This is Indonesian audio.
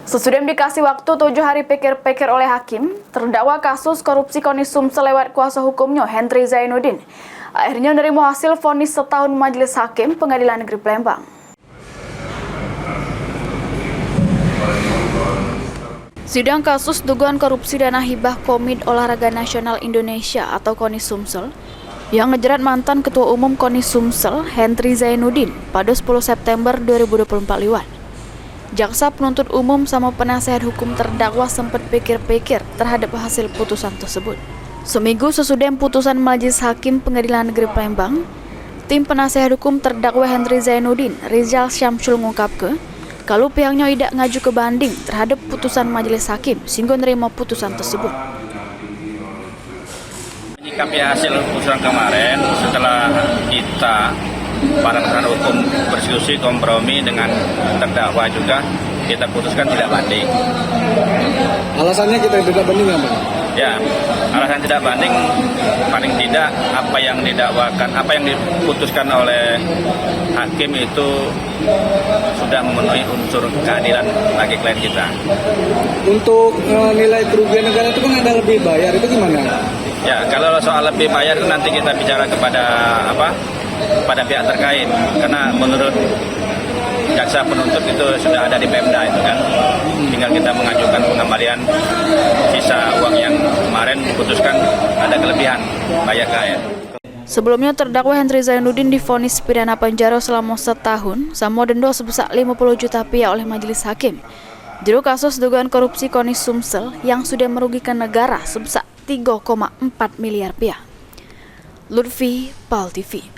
Sesudah dikasih waktu 7 hari pikir-pikir oleh hakim, terdakwa kasus korupsi KONI Sumsel lewat kuasa hukumnya Henry Zainuddin akhirnya menerima hasil vonis setahun Majelis Hakim Pengadilan Negeri Palembang. Sidang kasus dugaan korupsi dana hibah Komite Olahraga Nasional Indonesia atau KONI Sumsel yang ngejerat mantan Ketua Umum KONI Sumsel Henry Zainuddin pada 10 September 2024 lewat. Jaksa penuntut umum sama penasehat hukum terdakwa sempat pikir-pikir terhadap hasil putusan tersebut. Seminggu sesudah putusan Majelis Hakim Pengadilan Negeri Palembang, tim penasehat hukum terdakwa Henry Zainuddin, Rizal Syamsul mengungkapkan kalau pihaknya tidak ngaju ke banding terhadap putusan Majelis Hakim sehingga menerima putusan tersebut. Menyikapi hasil putusan kemarin setelah kita para penasehat hukum berdiskusi kompromi dengan terdakwa juga, kita putuskan tidak banding. Alasannya kita tidak banding apa? Ya, alasan tidak banding paling tidak apa yang didakwakan, apa yang diputuskan oleh hakim itu sudah memenuhi unsur keadilan bagi klien kita. Untuk nilai kerugian negara itu kan ada lebih bayar, itu gimana? Ya, kalau soal lebih bayar itu nanti kita bicara pada pihak terkait, karena menurut jaksa penuntut itu sudah ada di Pemda itu kan, tinggal kita mengajukan pengembalian sisa uang yang kemarin diputuskan ada kelebihan bayar KR. Sebelumnya terdakwa Henry Zainuddin divonis pidana penjara selama setahun sama denda sebesar 50 juta rupiah oleh Majelis Hakim juru kasus dugaan korupsi KONI Sumsel yang sudah merugikan negara sebesar 3,4 miliar rupiah. Lutfi, PAL TV.